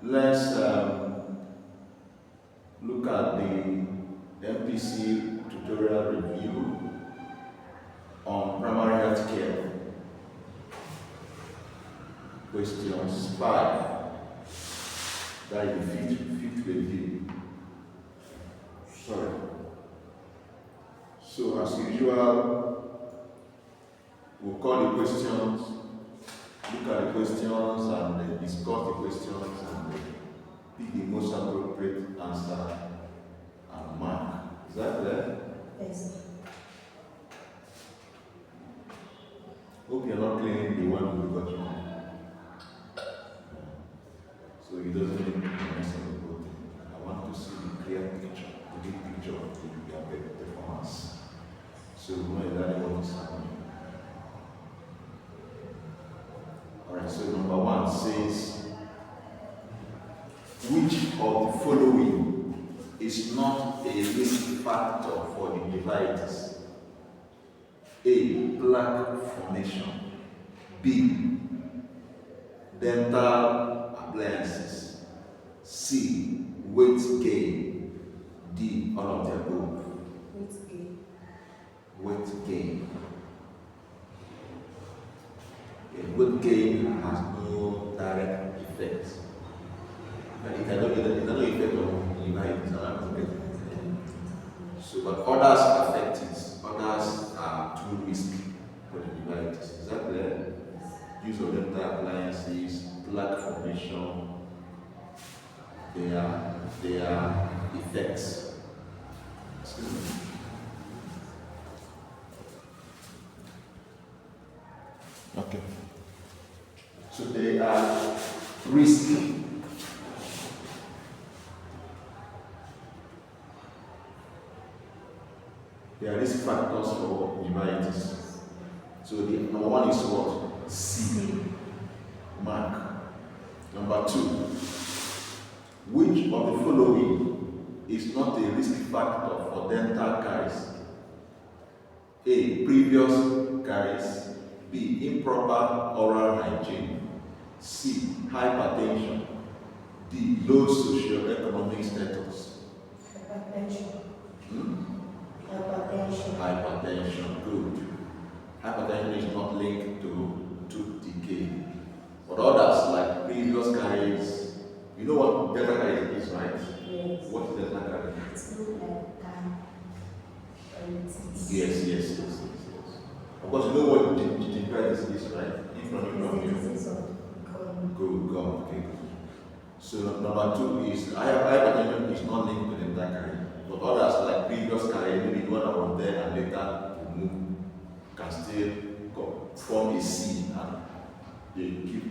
let's look at the Npce tutorial review on primary health care. Questions 5. That is the fifth review. Sorry. So as usual, we'll call the questions, look at the questions and then discuss the questions and pick the most appropriate answer and mark. Is that clear? Yes. Hope you're not claiming the one who got you wrong. So it doesn't make me mess up the whole thing. I want to see the clear picture, the big picture of the performance. So we know exactly what is happening. Alright, so number 1 says, which of the following is not a risk factor for the uveitis? A. Plaque formation. B. Dental appliances. C. Weight gain. D. All of the above. Weight gain. Weight gain. Weight gain has no direct effect. It cannot effect on the uveitis. So, but others affect it. Others are too risky for the uveitis. Is that clear? Use of dental appliances, plaque formation, their effects. Excuse me. Okay. So they are risky. They are risk factors for uveitis. So the number 1 is what? C. Mark. Number 2. Which of the following is not a risk factor for dental caries? A. Previous caries. B. Improper oral hygiene. C. Hypertension. D. Low socioeconomic status. Hypertension. Hypertension. Good. Hypertension is not linked to tooth decay. But others like previous caries, you know what dental caries is, right? Yes. What is dental caries? It's not like Yes. Of course, you know what gingivitis is, right? In front of you. Good, God. Okay, good. So number 2 is hypertension is not linked to dental caries. But others like previous caries, maybe one that was there and later removed, can still form a seed and they keep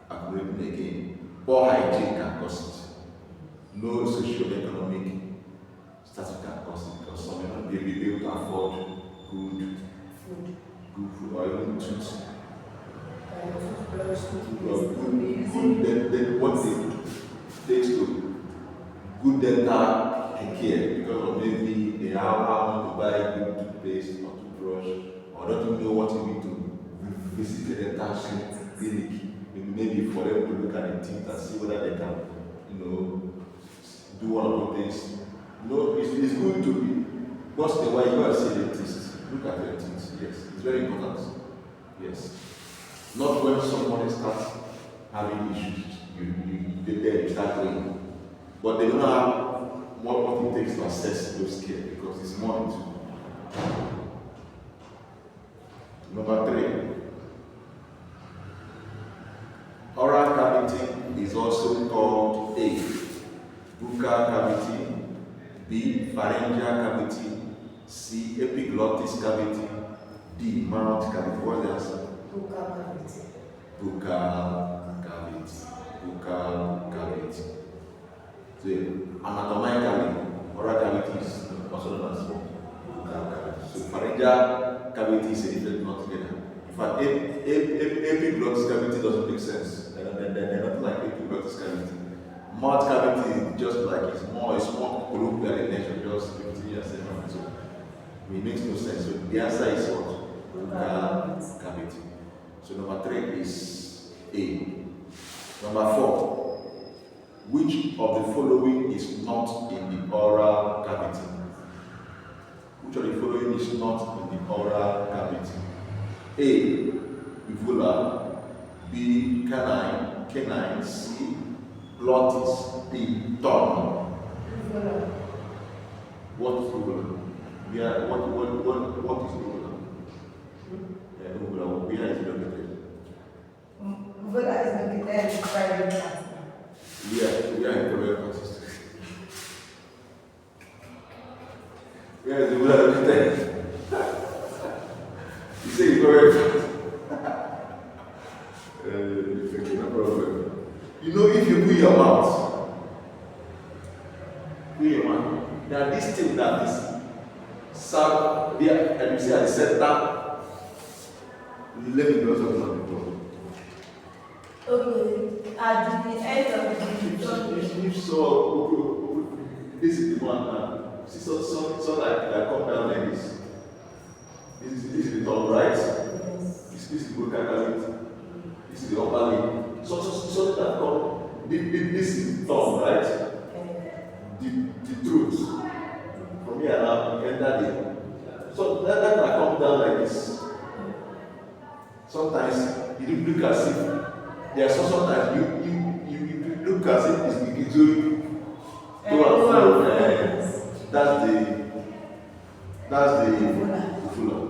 accumulating again. Poor hygiene can cause it. Low socioeconomic status can cause it because some people may be able to afford good food or even tooth. Then what they takes to good dental care because of maybe they have how to buy good toothpaste or toothbrush or don't even know what you need to visit the dental clinic. Maybe for them to look at the teeth and see whether they can, do one of those things. It's good to be once in a while you go and see the dentist. Look at your teeth. Yes, it's very important. Yes. Not when someone starts having issues, you start going. But they don't have what it takes to assess those care because it's more into. Number 3. Oral cavity is also called A. Buccal cavity, B. Pharyngeal cavity, C. Epiglottis cavity, D. Mouth cavity. What's the answer? Buccal cavity. Buccal cavity. Buccal cavity. So anatomically, oral cavity is also known as buccal cavity. So pharyngeal cavity is a different not together. In fact, epiglottis cavity doesn't make sense. They're not like epiglottis cavity. Mouth cavity is just like it's more colloquial in nature, just 15 years ago. So it makes no sense. So the answer is what? Buccal cavity. So number 3 is A. Number 4. Which of the following is not in the oral cavity? Which of the following is not in the oral cavity? A. Uvula. B. Canine. C. Glottis. D. Tongue. Uvula. What is uvula? Yeah, what is uvula? Yeah, uvula. Where is it located? Uvula is located in the private part. We are in private parts. Where is uvula located? You say it's private part. Okay, no problem. You know, if you put your mouth, there are these things that is serve there, and you see at the center. Let me know something on the top. Okay, at the end of the If so, this is the one now. See, so like come down like this. This is the top, right? yes. This is the vocal cavity. This is the upper lip. So that come. This is the tongue, right? The truth. From here now, you enter the. So that can come down like this. Sometimes you look as if there are sometimes you look as if it's going to and fro. That's the fuller.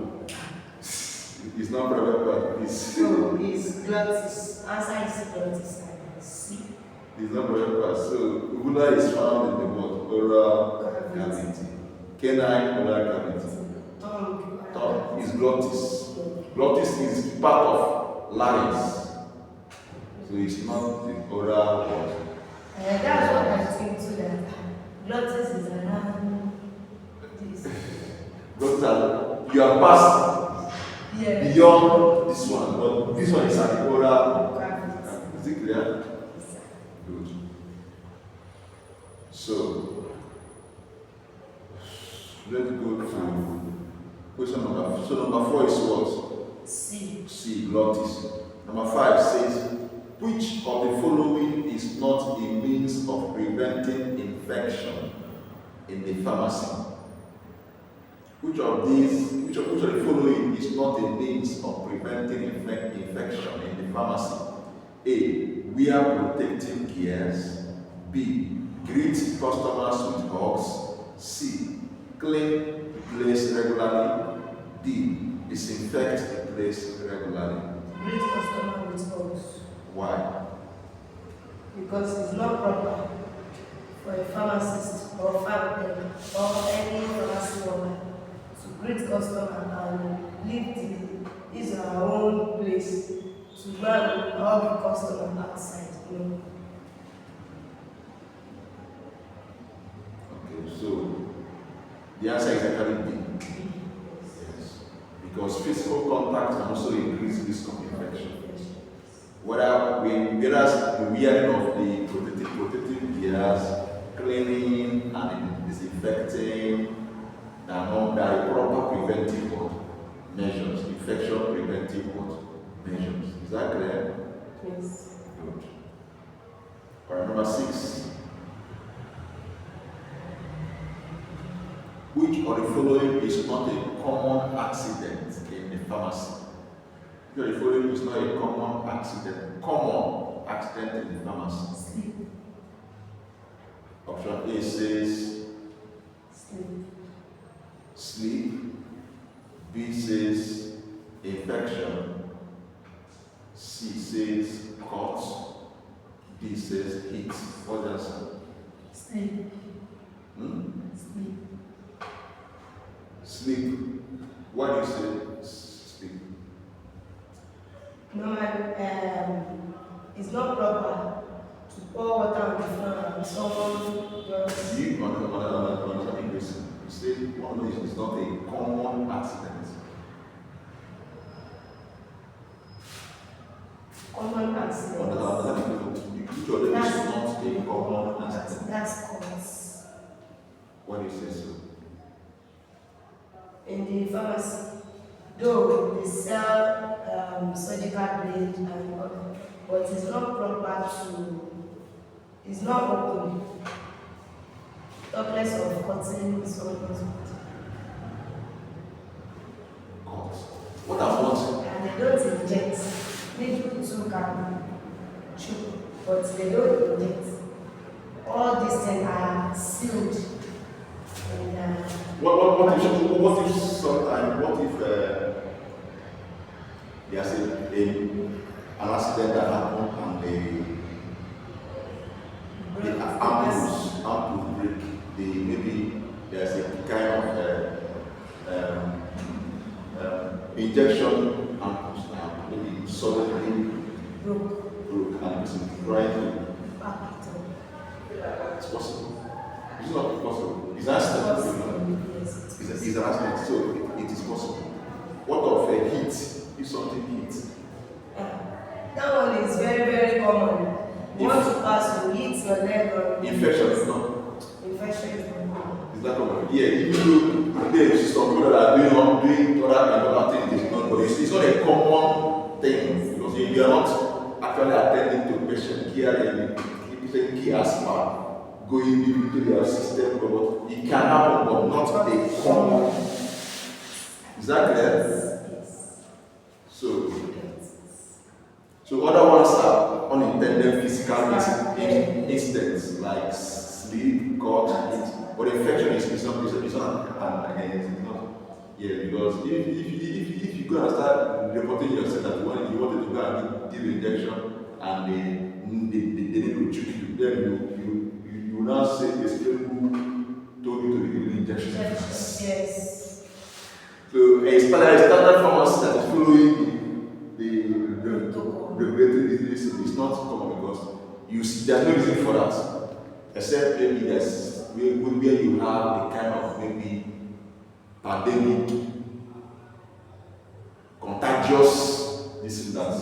It's not private part. So it's glottis. Answer is glottis. C. It's not private part. So uvula is found in the what? Oral cavity. Canine oral cavity. Tongue is glottis. Glottis is part of larynx. So it's not the oral one. That's what I think too, that glottis is around this. Glottis, you have passed Yes. beyond this one, but this one is an oral. Is it clear? Good. So, let's go to question number 4. So, number 4 is what? C. Glottis. Number 5 says, which of the following is not a means of preventing infection in the pharmacy? Which of the following is not a means of preventing infection in the pharmacy? A. Wear protective gears. B. Greet customers with hugs. C. Clean the place regularly. D. Disinfect the place regularly. Greet customer with hugs. Why? Because it's not proper for a pharmacist or pharmacist or any pharmacy owner to greet customer and leave his or her own place to go and hug the customer outside. Okay, so the answer is actually B. Yes. Because physical contact can also increase risk of infection. Whereas the wearing of the protective gears, cleaning and disinfecting, there are proper preventive measures, infection preventive measures. Is that clear? Yes. Good. Alright, number 6. Which of the following is not a common accident in the pharmacy? Which of the following is not a common accident in the pharmacy? Sleep. Option A says sleep. B says infection. C says cut. D says heat. What's the answer? Sleep. Sleep. Sleep. Why do you say sleep? No, it's not proper to pour water on the floor and someone just. You understand English? You say one of these is not a common accident. Common accident. Which of them is not a common accident? That's cause. Why do you say so? In the pharmacy, though they sell surgical blade and all, but it's not proper to, it's not open. Talk less of cutting someone's body. God. What about And they don't inject. People too can chew, but they don't inject. All these things are sealed. And, what if sometimes what if there's an accident that happened and the ampoules break, maybe there's a kind of injection ampoules now, maybe suddenly broke and it's trying to. It's possible. It's not possible. It's an accident. It's an accident, so it is possible. What of a heat? If something hits? That one is very, very common. Once you pass, you hit your leg or Infection is not. Infection is not. Is that common? Yeah, even though there's some people that are doing other things, it's not, but it's not a common thing because if you are not actually attending to patient care, patient care asthma going into their system, but it can happen, but not a common. Is that clear? Yes. So other ones are unintended physical incidents like sleep, cut, but infection is not yeah, because if you go and start reporting yourself that you wanted to go and give injection and they need to choke you, then you now say the student who told you to give the injection. Yes. So a standard pharmacy that is following the regulatory disease is not common because there's no reason for that, except maybe there's where you have a kind of maybe pandemic, contagious, this and that.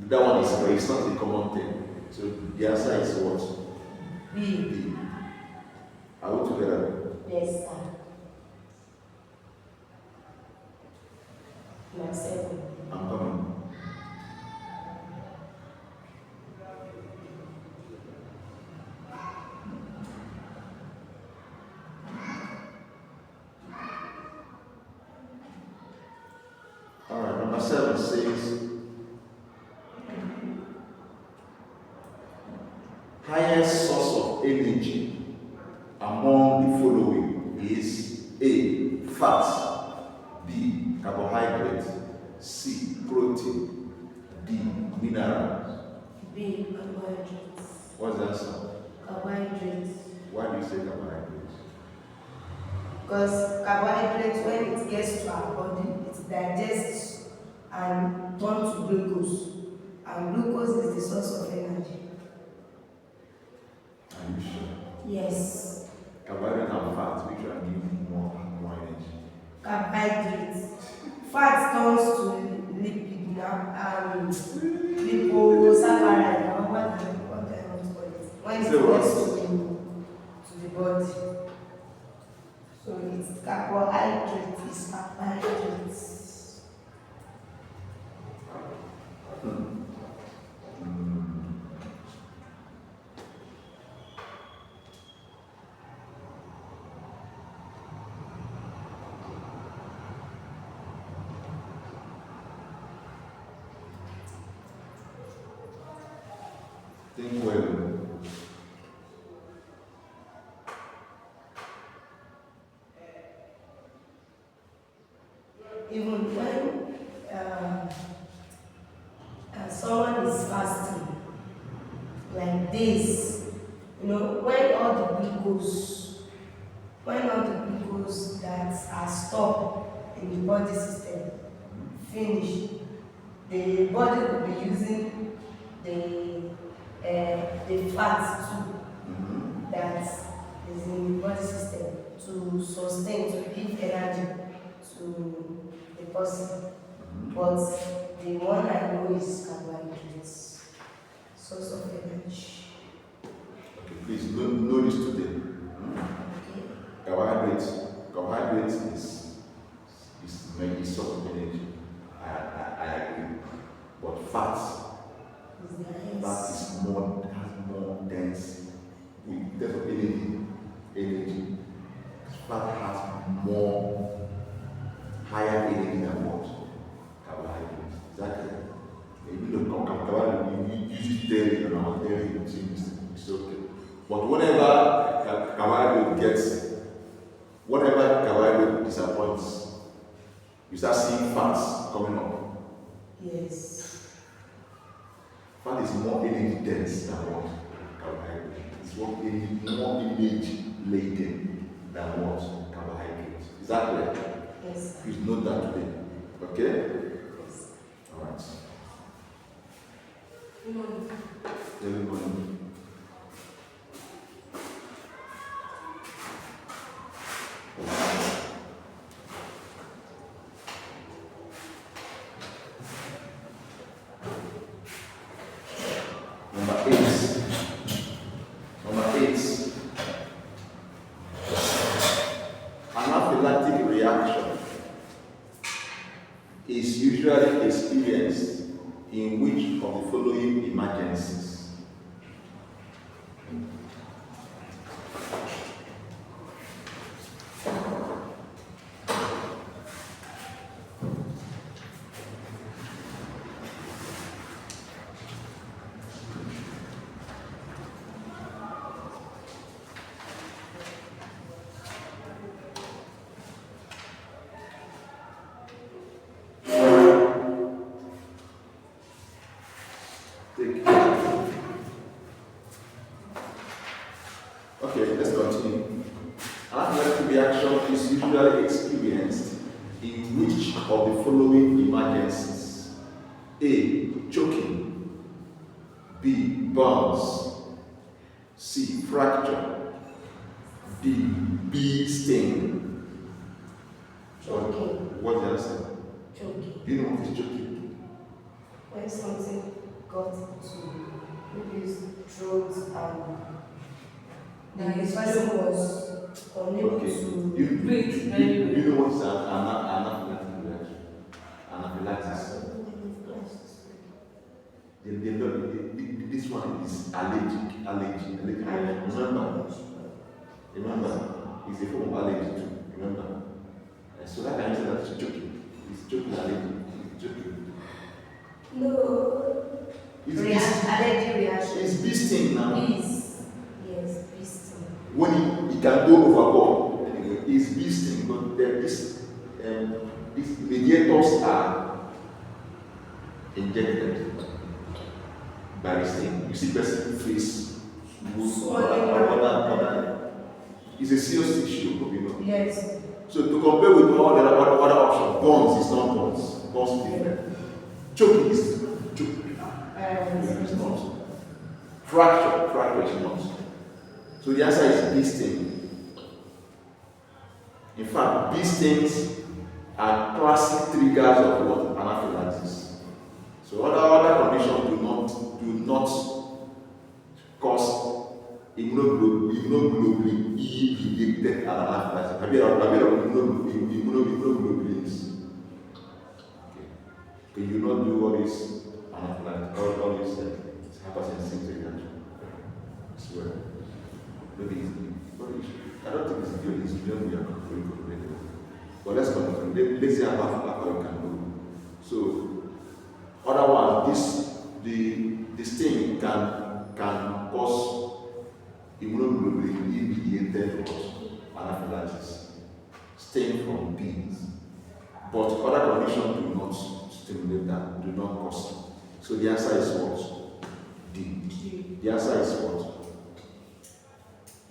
That one is very, it's not a common thing. So the answer is what? B. Are we together? Yes, sir. Number 7. I'm coming. Alright, number 7 says highest source of energy among the following is A. Fat, B. Carbohydrate, C. Protein, D. Minerals. B. Carbohydrates. What's the answer? Carbohydrates. Why do you say carbohydrates? Because carbohydrates, when it gets to our body, it digests and turns to glucose. And glucose is the source of energy. Are you sure? Yes. Carbohydrate and fat, which one give more energy? Carbohydrates. Fat turns to lipid now, liposaccharide. What I want to call it. When it gets to the body. So it's carbohydrates. It's carbohydrates. Think well. Even when someone is fasting, like this, when all the glucose that are stored in the body system finish, the body will be using the fat too that is in the body system to sustain, to give energy to the person. But the one I know is carbohydrates, source of energy. Okay, please know this today. Okay. Carbohydrates is mainly source of energy. I agree. But fat daily on our daily routine, it's okay. But whenever carbohydrate disappoints, you start seeing fats coming up. Yes. Fat is more energy dense than what carbohydrate. It's more image laden than what carbohydrate. Is that clear? Yes. Please note that today. Okay? Yes. Alright. Good morning. Good morning. Number eight. Anaphylactic reaction is usually experienced in which of the following emergencies? Okay, let's continue. Anaphylactic reaction is usually experienced in which of the following emergencies? A. Choking. B. Burns. C. Fracture. D. B. Sting. Choking. What's the answer? Choking. Do you know what is choking? When something got into maybe his throat and the person was unable Okay. to breathe very well. You know what is anaphylactic reaction? Anaphylaxis. This one is allergic. Remember, it's a form of allergy too. Remember, so that can say that it's choking. It's choking allergy. It's choking. No. Allergy reaction. It's bee sting now. Bees. Yes, bee sting. When it can go overboard, anyway, it's bee sting. But these mediators are injected by the sting. You see person face it's a serious issue, you know. Yes. So to compare with all the other options, burns is not burns. Burns is different. Choking is choking. It's not. Fracture is not. So the answer is bee sting. In fact, bee stings are classic triggers of what? Anaphylaxis. So other conditions do not cause immunoglobulin E related anaphylaxis. Have you heard of immunoglobulins? Okay, you not do all this anaphylaxis, all this hypersensitivity reaction. I swear. Maybe I don't think it's good. It's beyond your control. But let's continue. Let's see how far we can go. So, other one, this thing can cause immunoglobulin mediated anaphylaxis, stain from bees. But other conditions do not stimulate that, do not cause it. So the answer is what? D. The answer is what?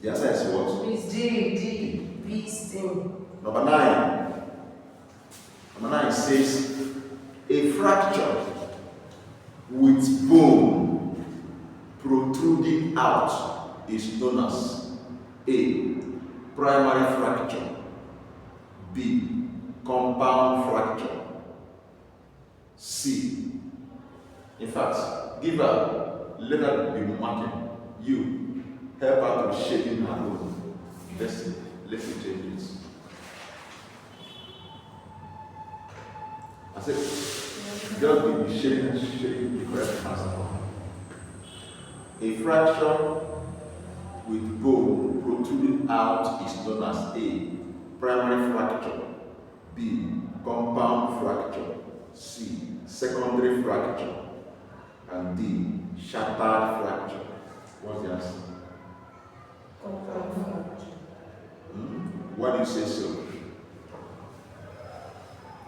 The answer is what? It's D. Bee sting. Number 9. Number 9 says a fracture with bone protruding out is known as A. Primary fracture. B. Compound fracture. C. In fact, give her, let her be marking. You help her to shaping her bone. Let's change it. I said, just be shaping the correct answer. A fracture with bone protruding out is known as A. Primary fracture. B. Compound fracture. C. Secondary fracture. And D. shattered fracture. What's the answer? Compound fracture. Why do you say so?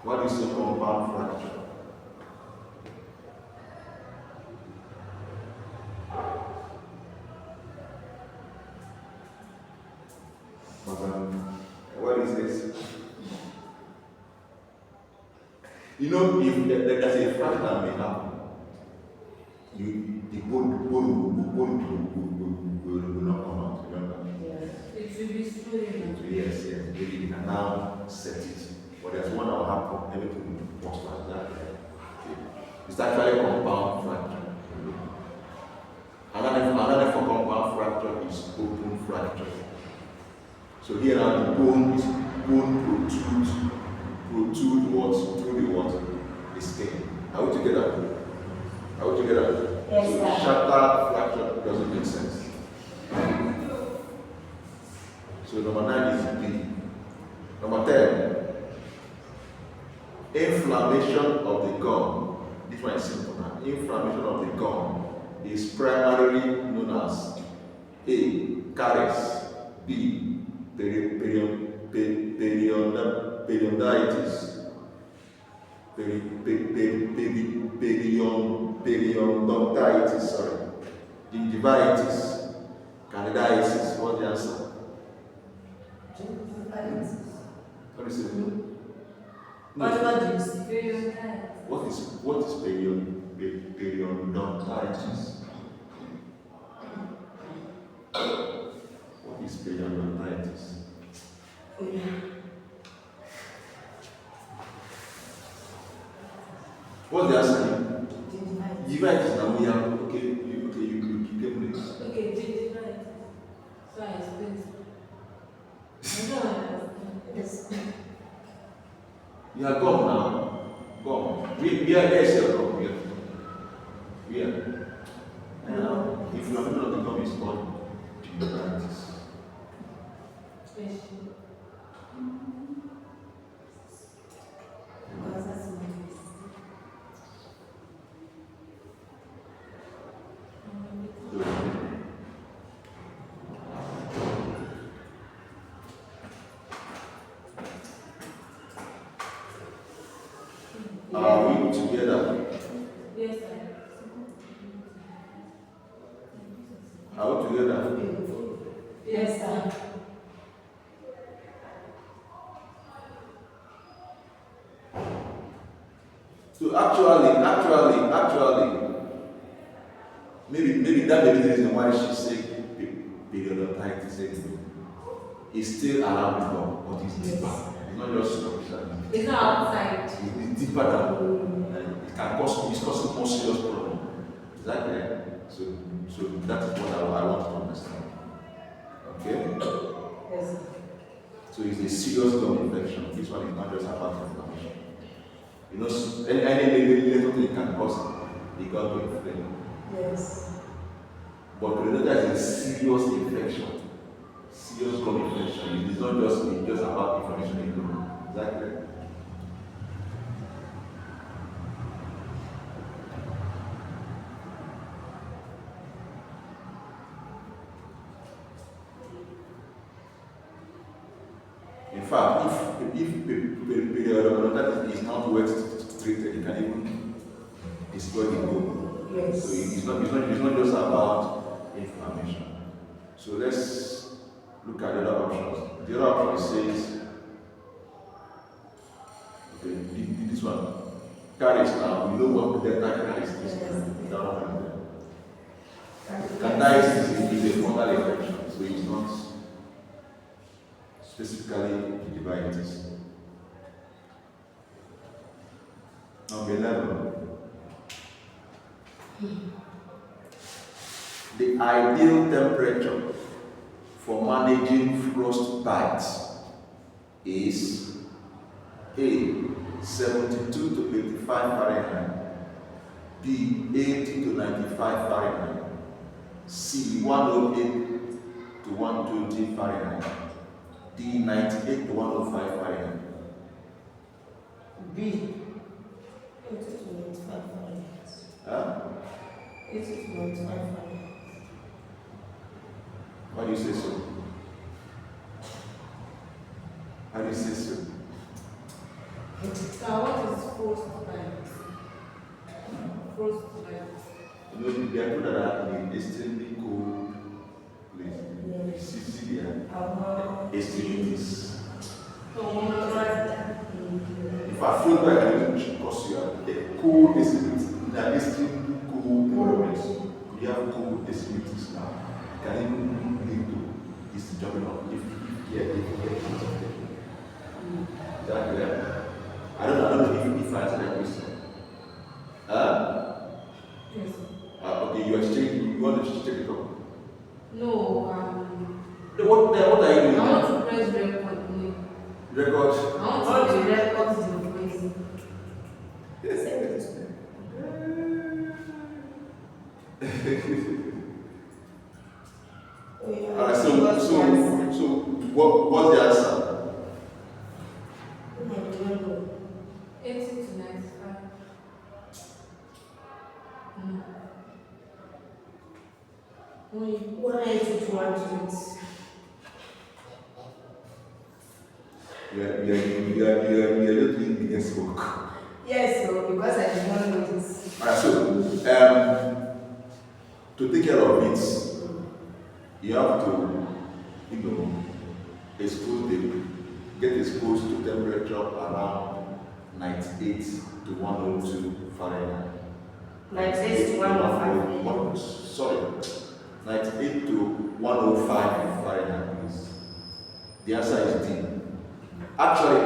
Why do you say compound fracture? What is this? You know, if there's a fracture that may happen, the bone will not come out, remember? Yes. It should be swollen. Yes, maybe you can now set it. But there's one that will happen, everything will work like that. Okay. It's actually compound fracture. Another for compound fracture is open fracture. So here now the bone protrude what? Through the what? The skin. Are we together? Yes, So sir. shattered fracture doesn't make sense. So number 9 is B. Number 10. Inflammation of the gum. This one is simple now. Inflammation of the gum is primarily known as A. Caries, B. Periodontitis, gingivitis, candidiasis. What's the answer? Gingivitis. What is it? What do you say? Periodontitis. What is periodontitis? What is periodontitis? Oh, yeah. What's the answer? Gingivitis. Gingivitis now we have you get this. Okay, gingivitis. So I explained. I don't understand. Yes. You are gum now. Gum. We are there, sir. Gum. We are. Now, if you are not the gum is called gingivitis. Special. Because that's my face. Are we together? Yes, sir. Are we together? Yes, sir. So actually, maybe that may be the reason why she said periodontitis is still around the gum, but it's deeper. It's not just superficial. It's not outside. It's deeper than it can cause. It's causing more serious problem. Is that clear? So that is what I want to understand. Okay. Yes. So it's a serious gum infection. This one is not just about inflammation. You know, any little thing can cause the gut to inflame. Yes. But periodontitis is a serious infection. Serious gum infection. It is not just about inflammation in the gum. Is that clear? In fact, if periodontitis is not well treated, it can even destroy the bone. Yes. So it's not just about inflammation. So let's look at the other options. The other option says, okay, this one, caries now. We know what the dental caries is. The other one there. Candidiasis is a fungal infection, so it's not specifically gingivitis. Number 11. The ideal temperature for managing frostbite is A. 72 to 85 Fahrenheit, B. 80 to 95 Fahrenheit, C. 108 to 120 Fahrenheit, D. 98 to 105 Fahrenheit. B. 80 to 95 Fahrenheit. Huh? 8.5. Why do you say so? How do you say so? So what is frostbite? Frostbite. You know, there are people that are in extremely cold place. Yes. See there, Our extremities. So one If I feel like I need to cause you a cold extremity, in an extremely cold environment, we have cold extremities now. Can even lead to this jumping up if you get kids of them. Is that clear? I don't know if I answered that question. yes. Okay, you are checking, you want to check it up. No, What are you I doing? want to press record. No. Record. I want to record the voice. Alright, so what's the answer? 80 to 95. No. Only 180 to 120. You are not doing the guesswork. Yes, so because I did not know this. Alright, so to take care of it, you have to, get exposed to temperature around 98 to 102 Fahrenheit. 98 to 105. Sorry, 98 to 105 Fahrenheit, please. The answer is D. Actually,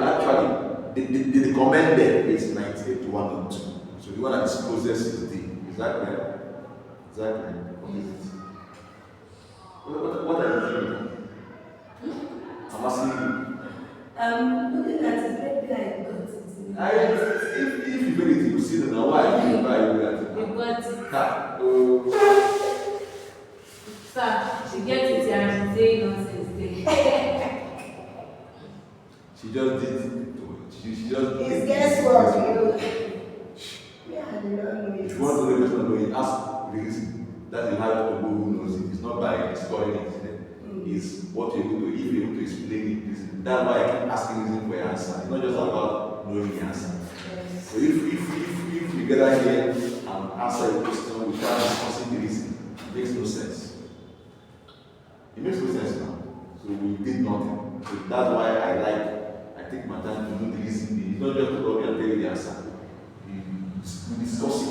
the recommended is 98 to 102. So the one that is closest is D. Is that correct? Is that correct? What is it? What are you doing? I'm asking you. Looking at it, maybe I got it. If you made it, you see the now why you got it. you got it. Ha, Sir, she gets it here and she say nonsense there. she just did it. She just did It's it. guesswork, you. Yeah, I did not know it. If you want to know the person know it, ask the reason. That's the hard to go who knows it. It's not by discovering it. It's what you're able to, if you're able to explain it. That's why I keep asking reason for your answer. It's not just about knowing the answer. Yes. So if you gather here and answer a question without discussing the reason, it makes no sense. It makes no sense now. So we did nothing. So that's why I take my time to know the reason. It's not just to come and tell you the answer. We discuss it.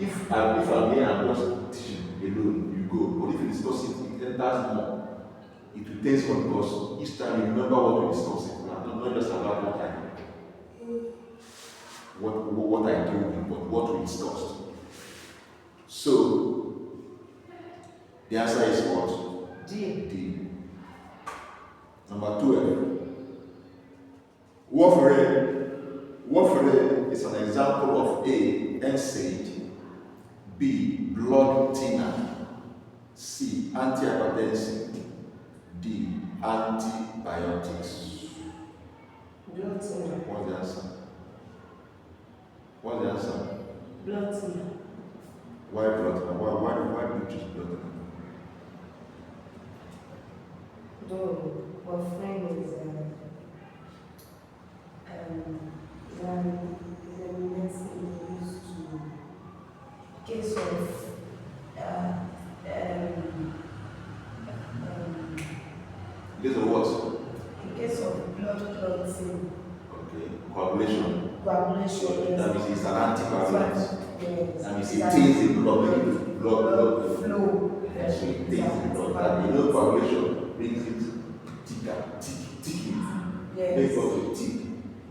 If I'm here and just teaching alone, you go. But if you discuss it, it enters more. It retains more because each time you remember what we discussed. Not just about what I told you, but what we discussed. So the answer is what? D. Number 12. Warfarin is an example of A. NSAID, B. Blood thinner, C. Antihypertensive, D. Antibiotics. Blood thinner. What's the answer? What's the answer? Blood thinner. Why blood thinner? Why do you choose blood thinner? Though, warfarin is a medicine used to case of This is what? in case of blood clotting, Okay. Coagulation. coagulation, yes. That means it's an anticoagulant. Yes. That means it thins the blood, making the blood flow. Yes, so it thins the blood. That coagulation brings it thicker, thick. Yes. Make it thick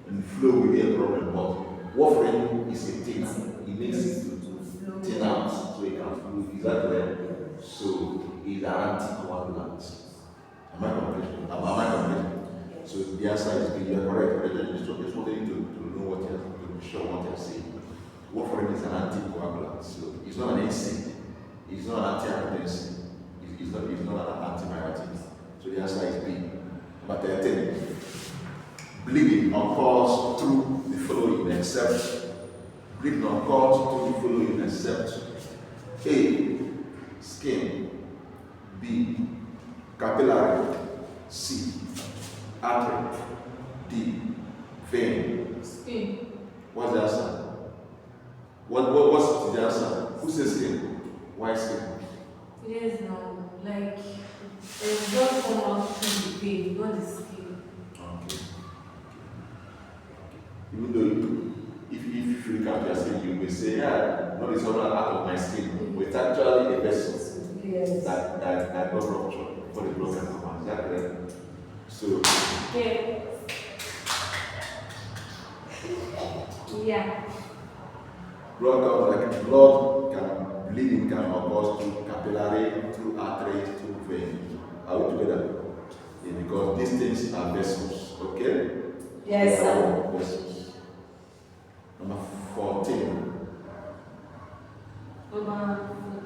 and flow will be a problem. But warfarin is a thinner. It makes it to thin out so it can flow. Is that correct? So it's an anticoagulant. Am I correct? So the answer is B. You are correct. I just wanted you to know what you're to be sure what you're saying. Warfarin is an anticoagulant. So it's not an NSAID. It's not an antihypertensive. It's not an antibiotic. So the answer is B. But they're telling you, bleeding occurs through the following except Written or called to the following except A. Skin. B. Capillary. C. Artery. D. Vein. Skin. What's the answer? What's the answer? Who says skin? Why skin? Yes, no. Like, there's just come out through the vein, not the skin. Okay. Even though if you look at your skin, you may say, yeah, no, it's not out of my skin. But it's actually a vessel Yes. that got ruptured for the blood can come out. Is that correct? So, Yeah. Yeah. blood can bleeding can occur through capillary, through artery, through vein. Are we together? Yeah, because these things are vessels, okay? Yes, They sir. are vessels. Number 14. Number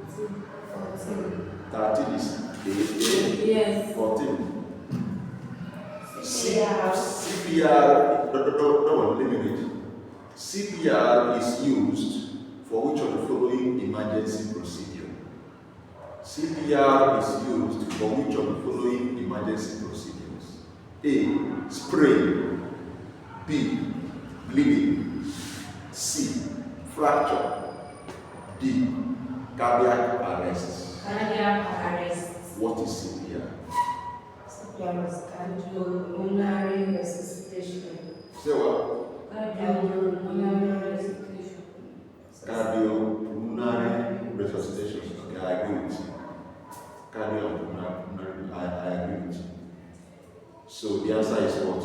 14. 13 is A. Yes. 14. CPR. CPR, no, let me read. CPR is used for which of the following emergency procedure? CPR is used for which of the following emergency procedures? A. Sprain. B. Bleeding. C. Fracture. D. Cardiac arrest. Cardiac arrest. What is CPR? CPR is cardiopulmonary resuscitation. Say what? Cardiopulmonary resuscitation. Cardiopulmonary resuscitation. Okay, I agree with you. Cardiopulmonary, I agree with you. So the answer is what?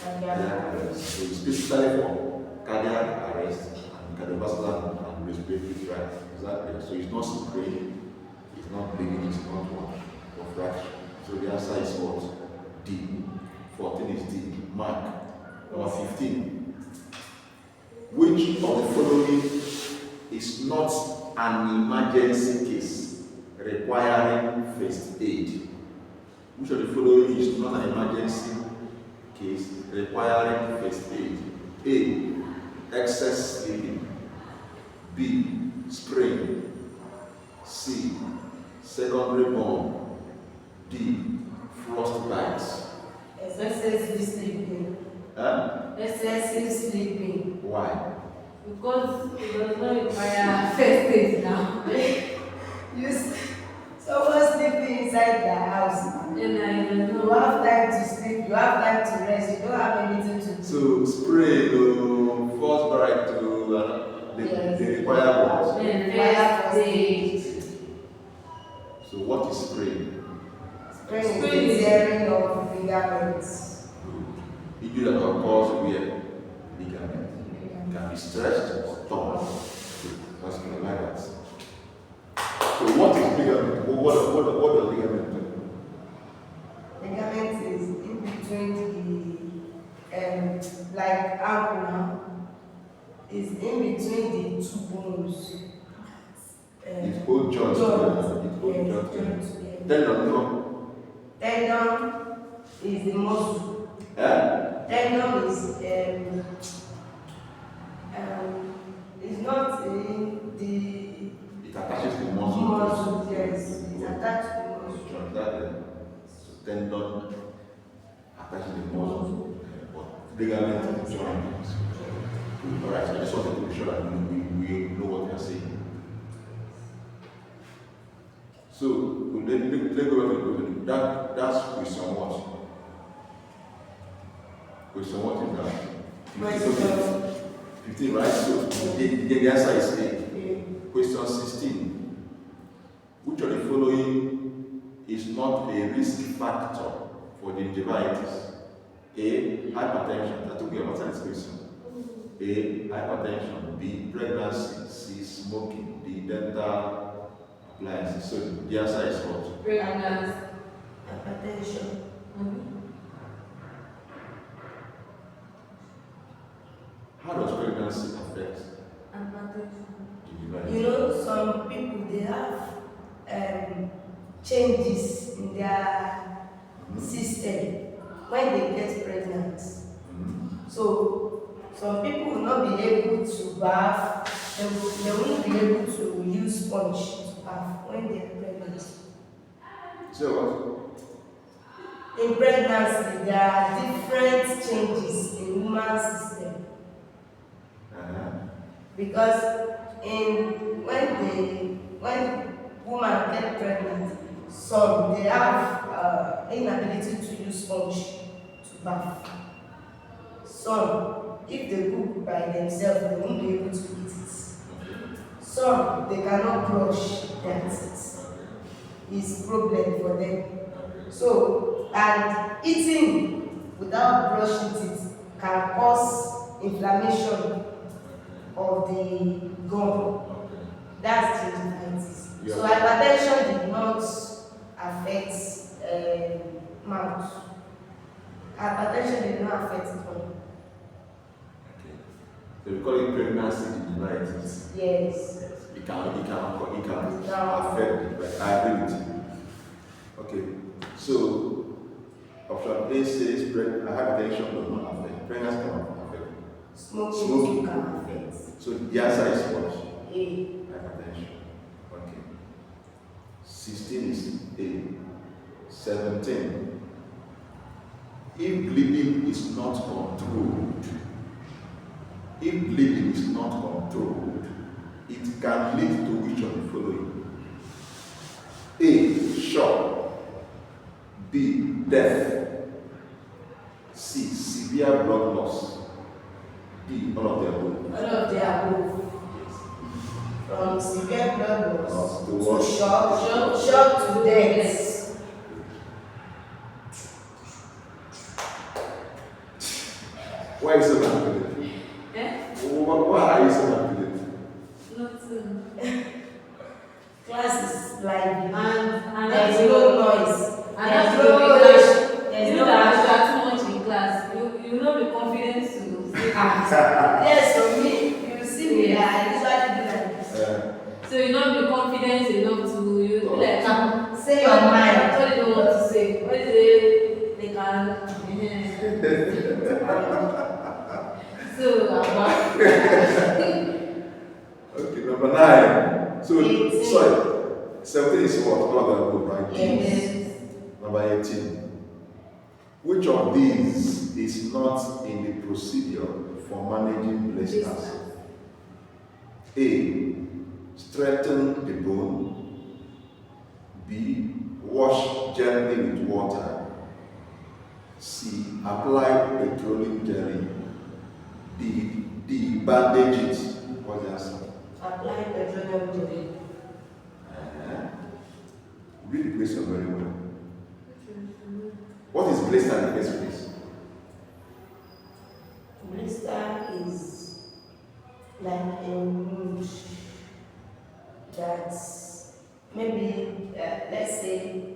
Cardiac arrest. So it's basically for cardiac arrest and cardiovascular and respiratory threat. Exactly. So it's not sprain, it's not bleeding, it's not what? Or fracture. So the answer is what? D. 14 is D. Mark. Number 15. Which of the following is not an emergency case requiring first aid? Which of the following is not an emergency case requiring first aid? A. Excess sleeping. B. Sprain. C. Secondary burn. D. Frostbite. Excessive sleeping. Huh? Excessive sleeping. Why? Because it does not require first aid now. Someone sleeping inside their house. And I don't You know. have time to sleep, you have time to rest, you don't have anything to do. So spray to frostbite to they require what? And Require first aid. So what is spray? Sprain is the tearing of ligaments. Injury that occurs where ligament can be stretched or torn. That's kind of like that. So what is ligament? What does ligament do? Ligament is in between like ankle now, is in between the two bones. It's both joints. It's both joints. Tendon, no? Tendon is the muscle. Tendon is not in the It attaches to the muscle. muscle, yes, it's attached to the muscle. Joint, so tendon attaches to the muscle. But ligament is joint. Alright, I just wanted to be sure that we know what we are saying. So let go back to the question. That's question what? Question what is that? 15, right? So the answer is A. Question 16. Which of the following is not a risk factor for gingivitis? A. Hypertension. That took me about this question. A. Hypertension. B. Pregnancy. C. Smoking. D. Dental appliances. So the answer is what? Pregnancy. Hypertension. How does pregnancy affect You know, some people they have changes in their system when they get pregnant. So some people will not be able to bath they won't be able to use sponge to bath when they are pregnant. So what? In pregnancy, there are different changes in woman's system because when woman get pregnant, some they have inability to use sponge to bath. Some, if they cook by themselves, they won't be able to eat it. Some, they cannot brush their teeth. It's problem for them. So, and eating without brushing teeth can cause inflammation of the gum. That's gingivitis. Yeah. So hypertension did not affect mouth. Hypertension did not affect gum. Okay. So we call it pregnancy gingivitis. Yes. It can affect it, but I agree with you. Okay. So option A says hypertension does not affect. Pregnancy cannot affect. Smoking can affect. So the answer is what? A. Hypertension. Okay. 16 is A. 17. If bleeding is not controlled, it can lead to which of the following? A. Shock. B. Death. C. Severe blood loss. D. All of the above. All of the above. From severe blood loss To to what? shock to death. Why is it manipulated? Why are you so manipulated? Class is lively. And There's no noise. And There's that's no the rush. big There's you no that rush. you are too much in class. You will not be confident to say Yes, for me, you see me, I usually do like this. so you not be confident enough to you be like Say your mind. what do you want to say? What is it they can so about Okay, number 9. So, 18. sorry. 17 is what? All of the above, right? Yes. Number 18. Which of these is not in the procedure for managing blisters? A. Strengthen the bone. B. Wash gently with water. C. Apply petroleum jelly. D. Bandage it. What's the answer? Apply petroleum jelly. Read the question very well. What is blister in the first place? Blister is like a wound that maybe, let's say,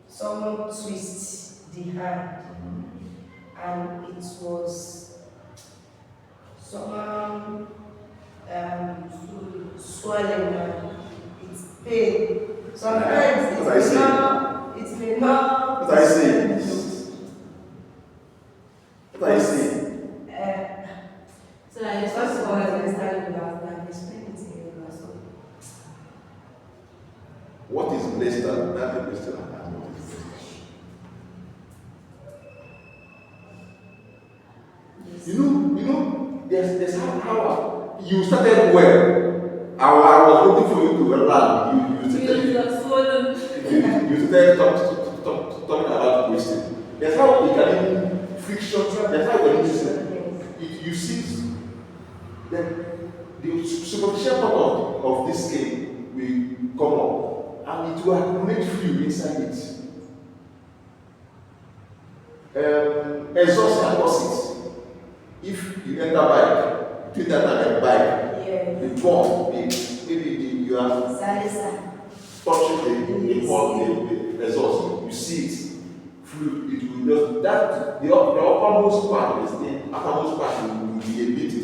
someone twists the hand and it was someone swelling and it's pain. Sometimes What I say? it may not. What I say? What I say? so I just First of all, I want to understand without that. Explain it to you. What is blister? That's the question I asked. What is blister? You know, there's how you started well. I was looking for you to learn. You started talking about question. That's how you can even friction. That's how you can use you see the superficial part of this skin will come up and it will accumulate fluid inside it. Exhaust and opposite. If you enter bike, between that and a bike, the bump, maybe you are touching the exhaust, you see it, fluid, it will just, the uppermost part is the uppermost part will be a bit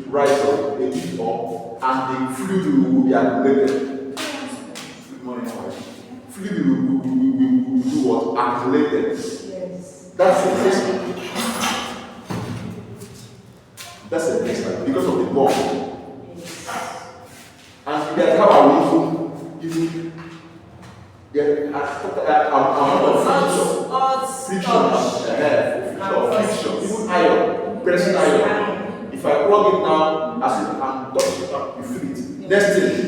rise up, a bit up, and the fluid will be accumulated. Fluid will do what? Accumulated. Yes. That's the question. That's a blister because of the bump. Yeah, I'm friction. Even iron, pressing iron. If I plug it now, as if I'm touching it, you feel it. Next thing,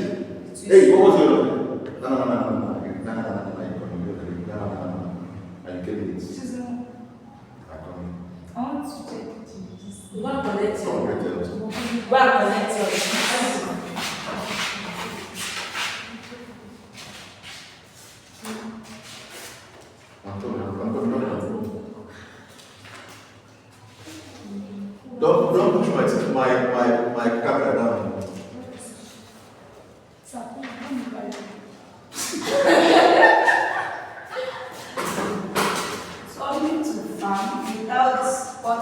hey, what was your name? No. And you get it. I want to check it. Go and connect your. Go and connect your. Don't push my camera down. Something to farm without what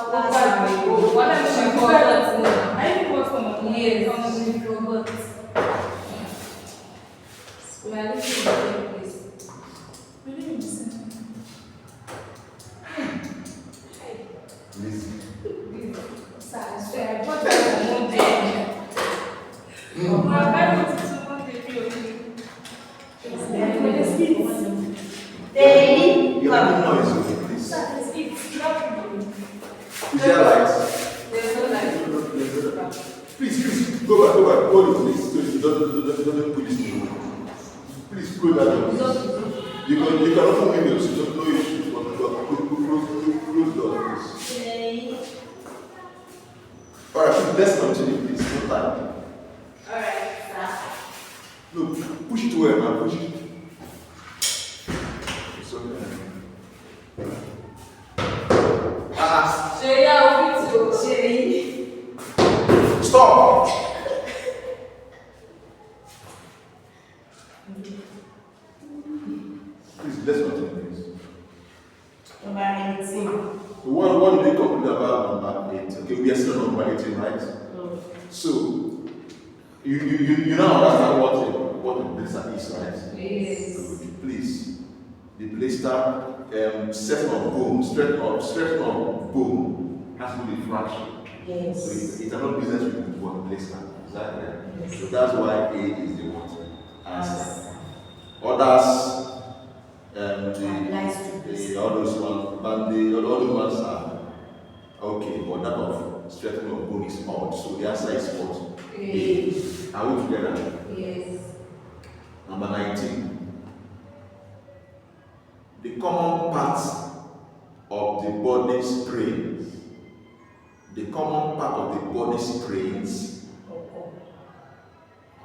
Yes. We are living in the same place. Listen. You are making noise, okay, please. Is there lights? There's no light. Please, go back, hold it, please. Don't put this in. Please, close that door. You can open windows, no issues, but close door, please. Alright, let's continue, please. No time. Alright, sir. Look, push it well, man, push it. It's okay. Stop! Please, let's continue, please. Number 18. So what did we conclude about number 8? Okay, we are still on number 18, right? So, you now understand what the blister is, right? Yes. Good. Please, the blister, setting of bone, strength of bone has to be fraction. Yes. So it's another business with one blister. Is that right? Yes. So that's why A is the what? Answer. Others, all those ones are okay, but that of strengthening of bone is odd. So the answer is what? A. Are we together? Yes. Number 19. The common parts of the body sprains. The common part of the body sprains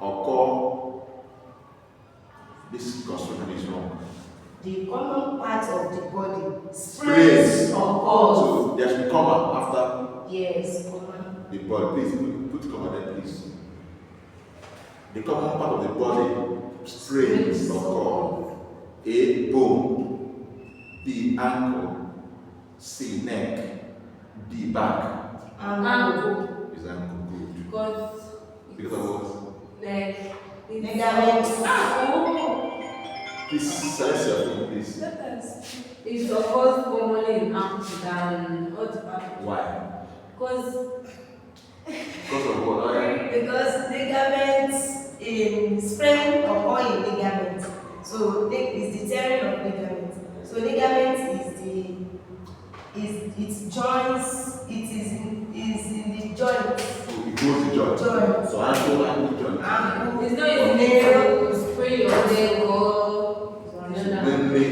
occur. This construction is wrong. The common part of the body Sprains. occurs. So there should be comma after Yes, common. the body. Please put comma there, please. The common part of the body sprains occur. A. Bone. B. Ankle. C. Neck. D. Back. Ankle. Is ankle good? Because of what? Ligaments. Please select your phone, please. It's of course commonly in ankle than other part. Why? Because Because of what? Because ligaments in sprain occur in ligaments. So it's the tearing of ligaments. So ligaments is its joints. It is in the joints. So it goes the joint. Joint. So ankle joint. Ankle. it's not easy to spray your leg or Mainly,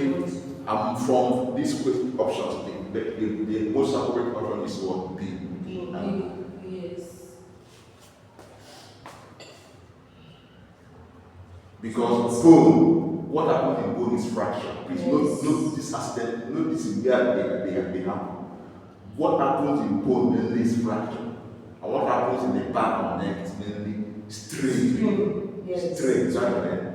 from these options, the most appropriate option is what? B. Yes. Because bone, what happens in bone is fracture. Please note this aspect, note this is where they happen. What happens in bone mainly is fracture. And what happens in the back or neck is mainly strain. Yes. Strain, right?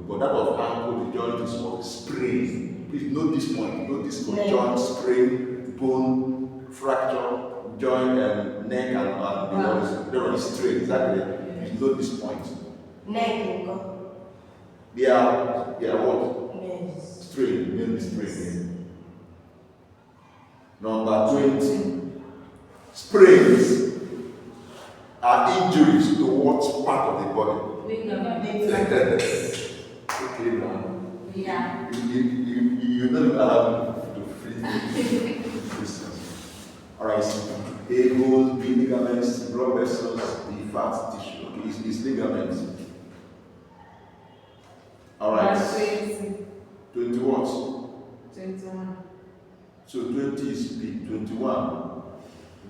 But that of ankle, the joint is what? Sprain. Please note this point. Note this point. Joint, sprain, bone, fracture, joint, neck, and the one is strain. Exactly. Please note this point. Neck. They are what? Yes. Strain, mainly strain. Number 20. Sprains are injuries to what part of the body? Ligament. Okay, now. Yeah. bones, B ligaments, blood vessels, D fat tissue. Okay, it's ligaments. Alright. 20 what? 21. So 20 is B. 21.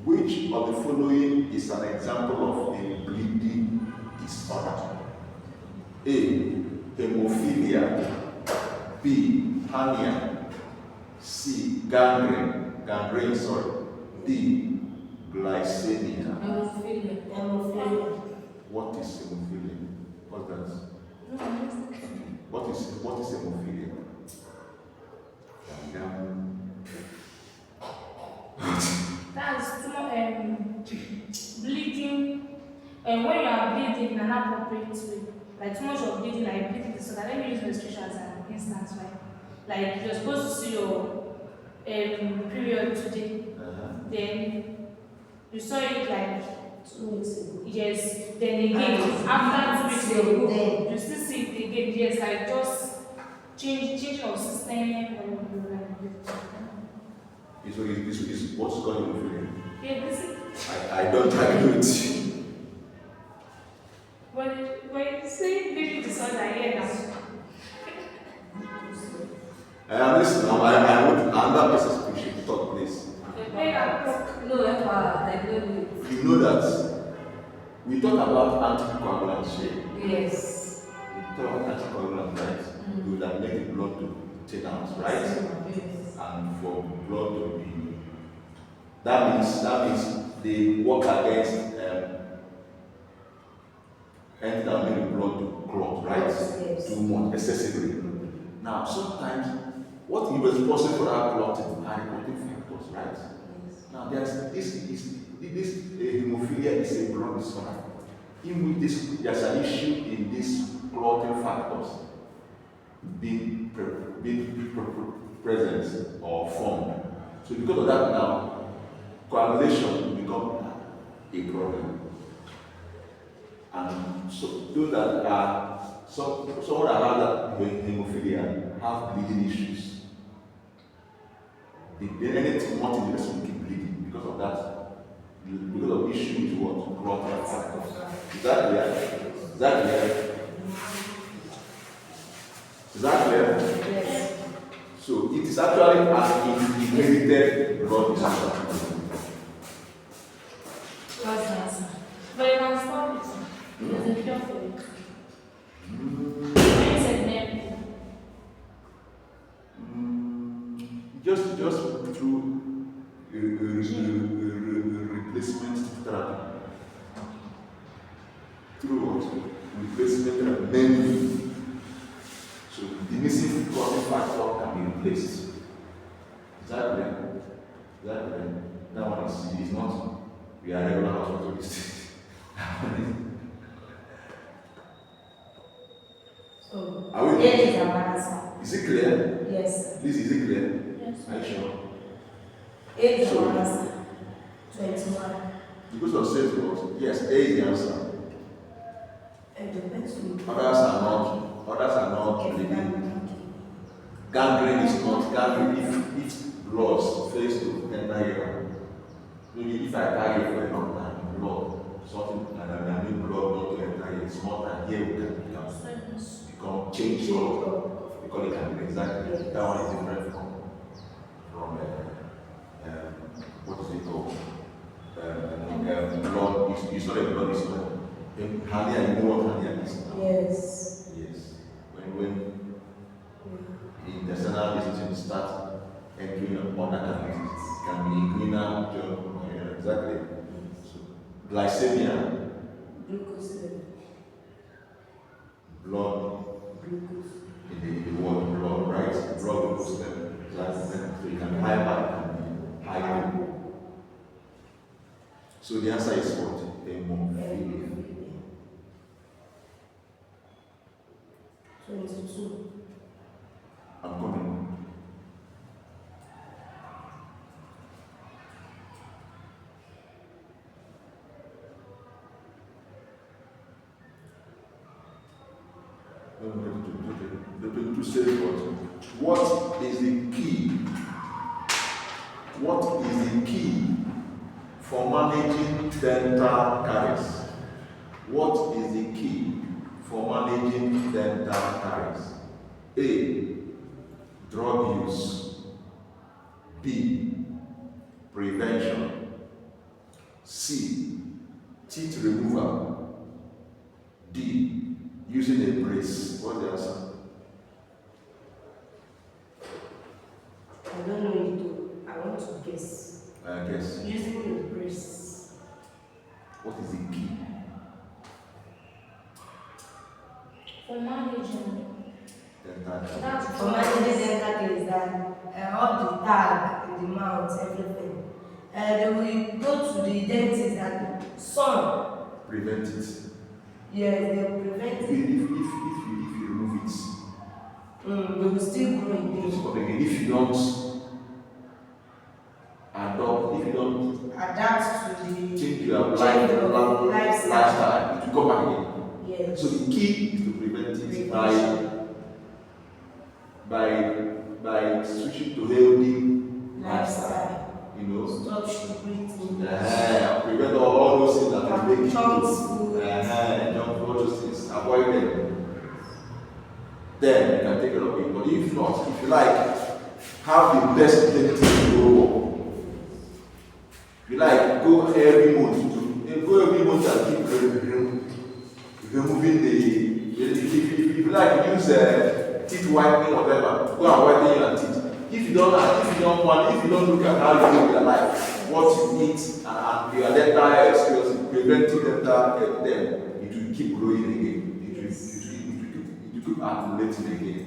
Which of the following is an example of a bleeding disorder? A. Hemophilia. B. Hernia. C. Gangrene, sorry. D. Glycemia. Hemophilia. What is hemophilia? What's that? No, I'm listening. What is hemophilia? That's bleeding, and when you are bleeding in an appropriate way, like too much of bleeding, like bleeding disorder. Let me use menstruation as an instance, right? Like you're supposed to see your period today, then you saw it like 2 weeks ago. yes, then again after 2 weeks ago, you still see it again. Yes, like just change of system. So is what's called hemophilia? Yeah, this is I don't agree with you. when you say bleeding disorder, yeah, now. Listen, I want another person's preaching to talk, please. No, like no. You know that we talk about anticoagulants here. Yes. We talk about anticoagulants, right? We would have made the blood to take out, right? Yes. And for blood to be, that means they work against anything that make the blood to clot, right? Yes. Too much, excessively. Now, sometimes what is responsible for that clotting are reporting factors, right? Yes. Now, this hemophilia is a blood disorder in which there's an issue in these clotting factors being present or formed. So because of that now, coagulation will become a problem. And so those that are someone that has that hemophilia have bleeding issues. Anything more in the person will keep bleeding because of that. Because of issue with what? Clotting factors. Is that clear? Is that clear? Is that clear? Yes. So it is actually an inherited blood disorder. What's the answer? But you can stop it. There's a cure for it. When you said name, Just through replacement therapy. Through what? Replacement therapy. Mainly. So the missing clotting factor can be replaced. Is that clear? Is that clear? That one is not. We are regular hospitalists. So, Are we? yes is our answer. Is it clear? Yes. Please, is it clear? yes. Are you sure? 8 is So- our answer. 21. Because of says what? Yes, A is the answer. It depends on Others are not bleeding. Gangrene is not gangrene if blood fails to enter here. Maybe if I tie here for a long time, blood, something and I need blood not to enter here, it's more than here we can become change color. We call it gangrene, exactly. Yes. That one is different from what is it called? Blood, it's not a blood disorder. Hernia, you know what hernia is now? Yes. Yes. When intestinal diseases start entering other cavities, can be inguinal, jaw, exactly. So, glycemia, Glucose level. blood, Glucose. in the word blood, right? Blood glucose level. Exactly. So you can be hyper, it can be high. So the answer is what? Hemophilia. 22. I'm coming. To say what is the key? What is the key for managing dental caries. What is the key for managing dental caries? A. Drug use. B. Prevention. C. Teeth removal. D. Using a brace. What's the answer? I don't know it though. I want to guess. Guess. Using the brace. What is the key? For managing. Dental caries. That's For managing dental is that all the tag in the mouth, everything. They will go to the dentist and some, Prevent it. yes, they will prevent If it. you remove it, They will still grow it's again. coming again. If you don't adopt, if you don't Adapt to the change your change of lifestyle. lifestyle, it will come back again. Yes. So the key is to prevent it by switching to healthy Lifestyle. you know. Stop sugar. Prevent all those things that will make you Junk food. junk food, all those things. Avoid them. Then you can take care of it. But if not, if you like, have the best dentist in the world. If you like, go every month and keep removing if you like, use teeth whitening or whatever, go and whiten your teeth. If you don't look at how you live your life, what you eat, and your dental experience, preventing dental them, it will keep growing again. It will keep accumulating again.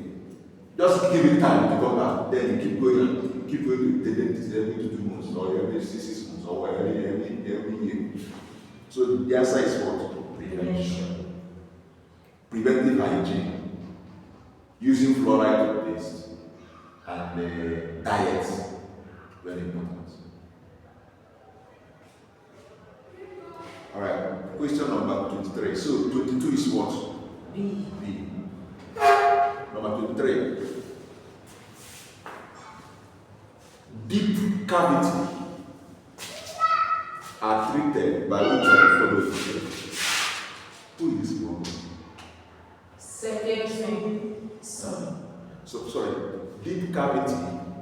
Just give it time to come back. Then you keep going to the dentist every 2 months or every 6 months or every year. So the answer is what? Prevention. Preventive hygiene, using fluoride toothpaste, and diet, very important. Alright, question number 23. So 22 is what? B. B. Number 23. Deep cavity are treated by which of the following? Who is this one? second So sorry. Deep cavity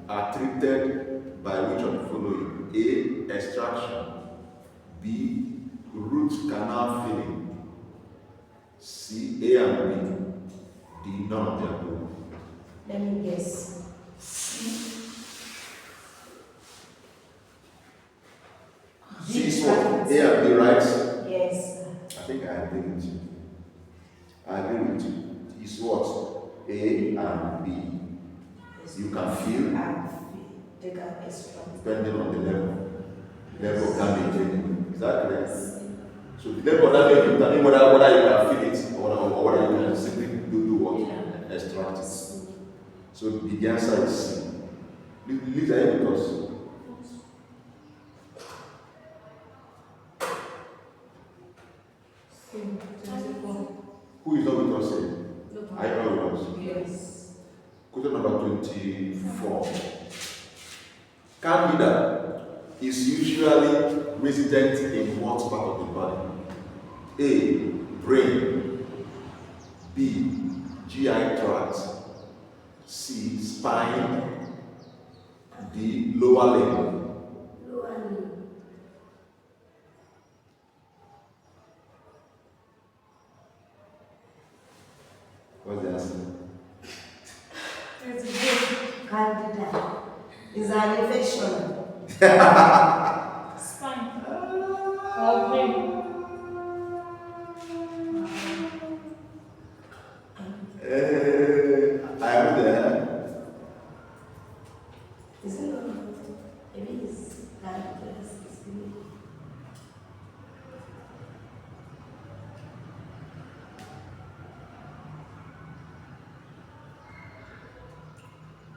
are treated by which of the following? A. Extraction. B. Root canal filling. C. A and B. D. None of the above. Let me guess. C is what? A and B, right? Yes. I think I agree with you. I agree with you. It's what? A and B. You can feel They can extract. depending on the level of damage anyway. Is that correct? So the level of damage will determine whether you can feel it or whether you can simply do what? Extract it. So the answer is C. Leave that because who is not with us here? I know with us. Yes. Question number 24. Candida is usually resident in what part of the body? A. Brain. B. GI tract. C. Spine. D. Lower limb. What's the answer? It's good. Candida is an infection. spine or brain. I am there. Is it not? Maybe it's candida.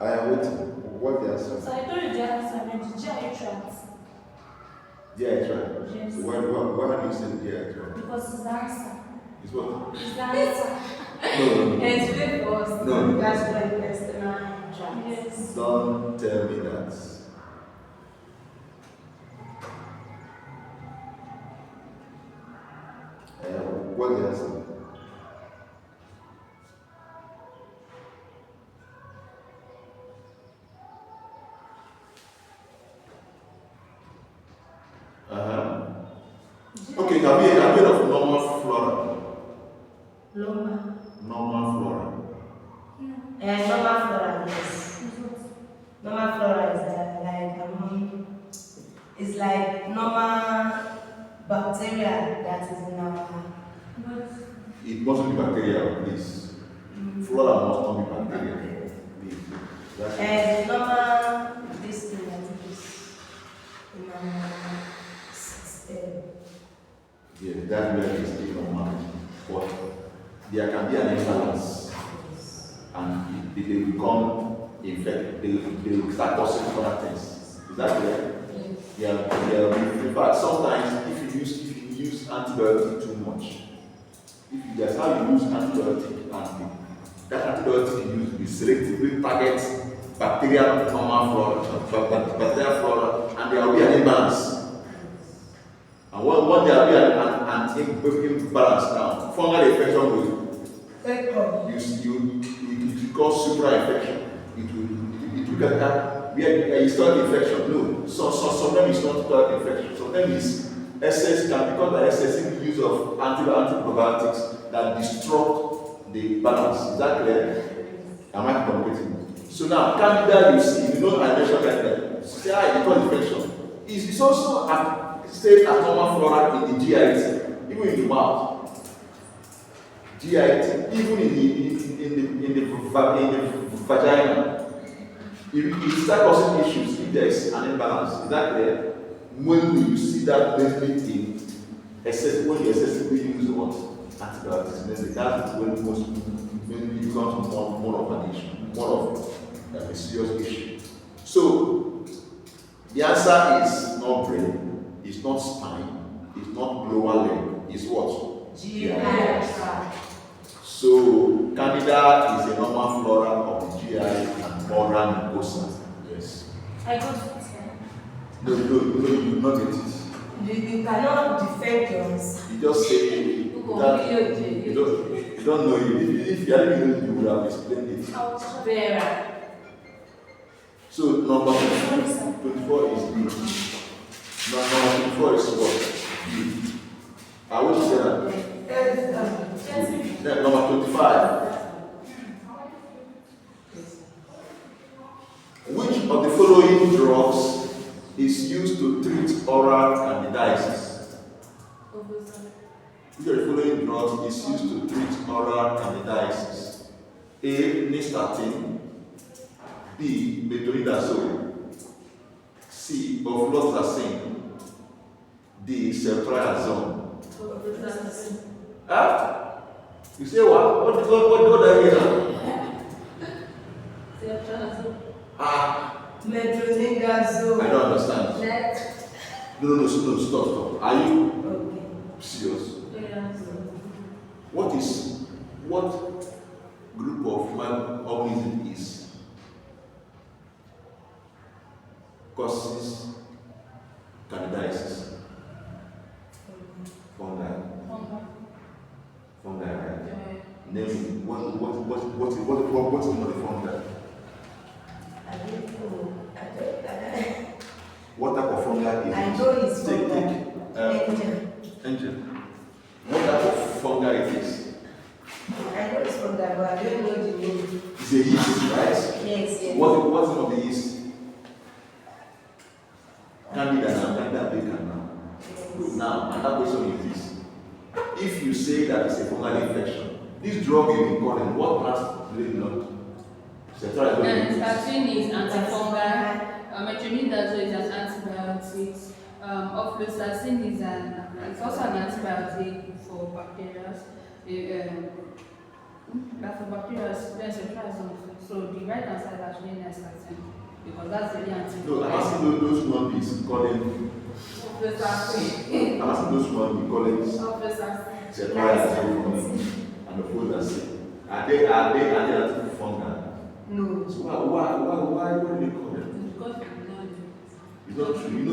I am waiting. What the answer? So I told you the answer, but the GI tract. Yeah, it's right. Yes. So why do you say yeah, it's right? Because it's the answer. It's what? It's the answer. No. Explain for us. No. That's why the external tract. Yes. Don't tell me that. What's the answer? Okay, have you heard of normal flora? Loma. Normal flora. Normal flora, yes. Normal flora is it's like normal bacteria that is in our. It mustn't be bacteria, please. Flora must not be bacteria. Please. Normal this thing that is in our system. Yeah, that's where it is normal. But there can be an imbalance, and they become infected. They will start causing other things. Is that clear? Yes. Yeah. In fact, sometimes if you use antibiotic too much, that's how you use antibiotic, and that antibiotic you use will selectively target bacterial normal flora, bacterial flora, and there will be an imbalance. And when there will be an imbalance now, fungal infection will cause supra infection. It will get that where you start infection. No, so sometimes it's not start infection. Sometimes it's excess can become the excessive use of antibiotics that disrupt the balance. Is that clear? Am I communicating? So now, candida, you see, you know I mentioned candida. See how it causes infection. It's also stayed as normal flora in the GIT, even in the mouth. GIT, even in the vagina. It starts causing issues if there is an imbalance. Is that clear? When you see that basically in when you excessively use what antibiotics, that's when it becomes more of an issue, more of a serious issue. So the answer is not brain, it's not spine, it's not lower leg, it's what? GI. So candida is a normal flora of the GI and oral mucosa. Yes. I got it. No, you not get it. You cannot defend yours. You just say that you don't know it. If you hadn't known, you would have explained it. Vera. So number 24 is B. Number 24 is what? B. I wish you said that. Then number 25. Which of the following drugs is used to treat oral candidiasis? Which of the following drugs is used to treat oral candidiasis? A. Nystatin. B. Metronidazole. C. Ofloxacin. D. Ceftriaxone. Huh? You say what? What do I hear now? Metronidazole. I don't understand. No, stop. Are you serious? Yes. What group of organism is causes candidiasis? Fungi, right? Name what's the name of the fungi? I don't know. What type of fungi is it? I know it's fungi. Angel. What type of fungi it is? I know it's fungi, but I don't know the name. It's a yeast, right? Yes. What's the name of the yeast? Candida bacon now. Good. Now, another question is this. If you say that it's a fungal infection, this drug you've been calling, what plants do they belong to? Npce is antifungal. Metronidazole is an antibiotic. Ofloxacin it's also an antibiotic for bacteria. But for bacteria, there's a ceftriaxone. So the right answer is actually Nystatin because that's the antibiotic. No, I'm asking those one is calling. Ofloxacin. I'm asking those one we call it ceftriaxone and ofloxacin. Are they antifungal? No. So why do they call them? Because It's not true. You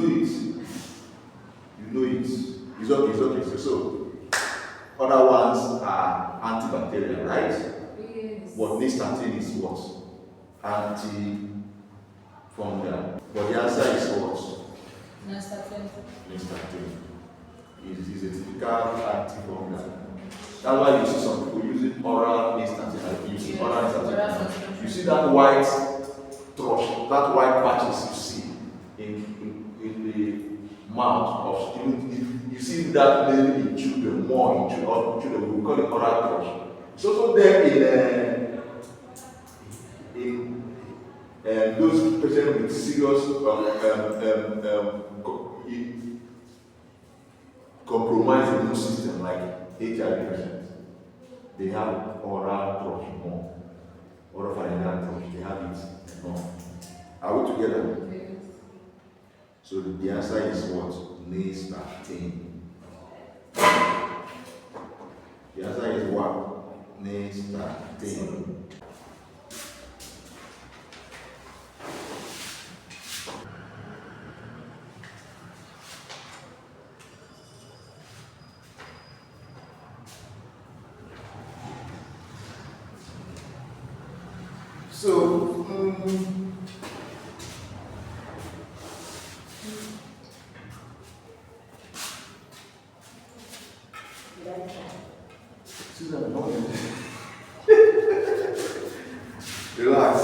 know it. It's okay. So Other ones are antibacterial, right? Yes. But nystatin is what? Antifungal. But the answer is what? Nystatin. Nystatin. It is a typical antifungal. That's why you see some people using oral nystatin. You see oral nystatin. You see that white thrush, that white patches you see in the mouth of students. You see that mainly in children, more in children. We call it oral thrush. It's also there in those patients with serious compromised immune system, like HIV patients. They have oral thrush more. Oral pharyngeal thrush, they have it more. Are we together? Yes. So the answer is what? Nystatin. The answer is what? Nystatin. So, relax.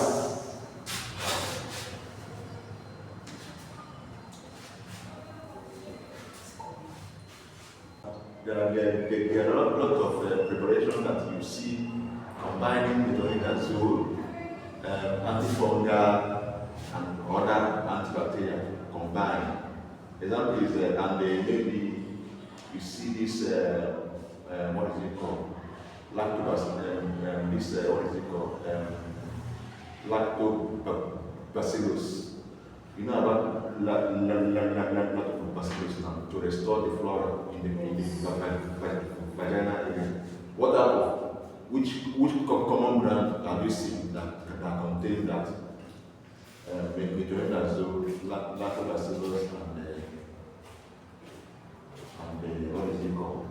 There are a lot of preparation that you see combining metronidazole, antifungal, and other antibacterial combined. Example is, and maybe you see this, what is it called? Lactobacillus, what is it called? Lactobacillus. You know about lactobacillus now, to restore the flora in the vagina area. What type of, which common brand have you seen that contain that? Metronidazole, lactobacillus, and what is it called?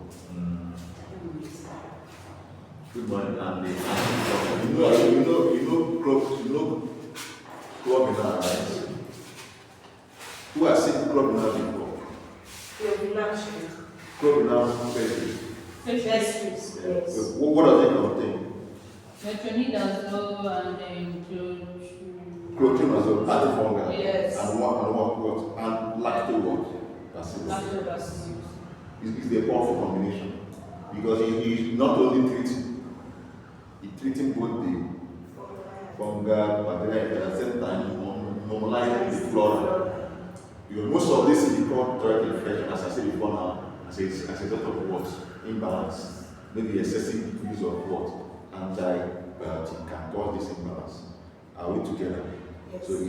Good morning, and the clobina, right? Who has seen clobina before? Clobina Phc. Yes. What does it contain? Metronidazole and Clotrimazole, antifungal. Yes. And what? And lactobacillus. Lactobacillus. It's the powerful combination. Because he's not only treating both the fungal bacteria at the same time, normalizing the flora. Because most of this is called throat infection, as I said before now, as a result of what? Imbalance. Maybe excessive use of what? Antibiotic can cause this imbalance. Are we together? Yes. So it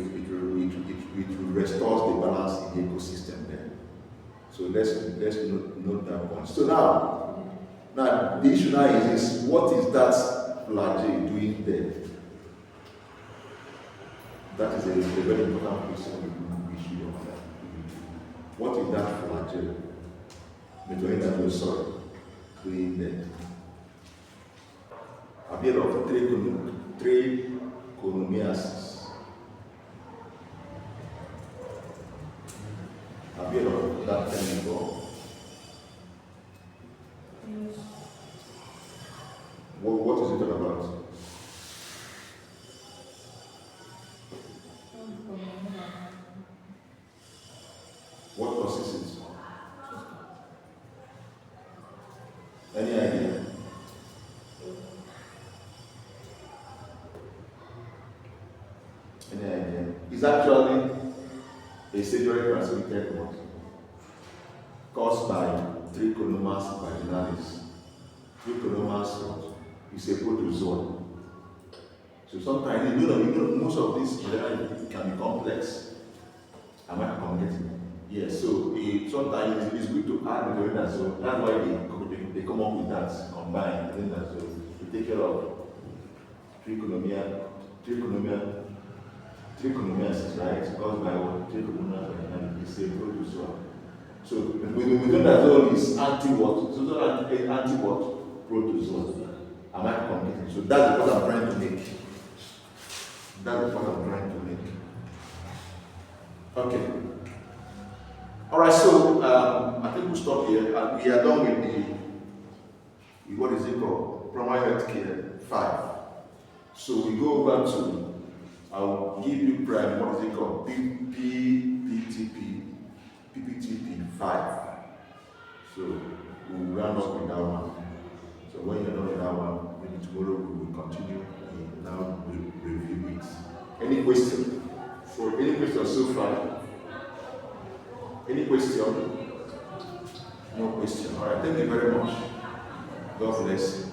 restores the balance in the ecosystem there. So let's note that point. So now the issue now is what is that flagell doing there? That is a very important question we should understand. What is that flagell? Metronidazole doing there? Have you heard of trichomoniasis? Have you heard of that term before? What is it all about? What causes it? Any idea? Any idea? It's actually a sexually transmitted one caused by Trichomonas vaginalis. Trichomonas is a protozoa. So sometimes most of these can be complex. Am I communicating? Yes. So sometimes it's good to add metronidazole. That's why they come up with that combined metronidazole to take care of trichomoniasis, right? Caused by what? Trichomonas vaginalis. It's a protozoa. So metronidazole is anti-what? So anti-what? Protozoa. Am I communicating? So that's the point I'm trying to make. That's the point I'm trying to make. Okay. Alright, so I think we'll stop here. And we are done with what is it called? Primary healthcare 5. So we go over to, I'll give you prime, what is it called? PPTP 5. So we'll round up with that one. So when you're done with that one, maybe tomorrow we will continue and now review it. Any question? So any question so far? Any question? No question. All right. Thank you very much. God bless you.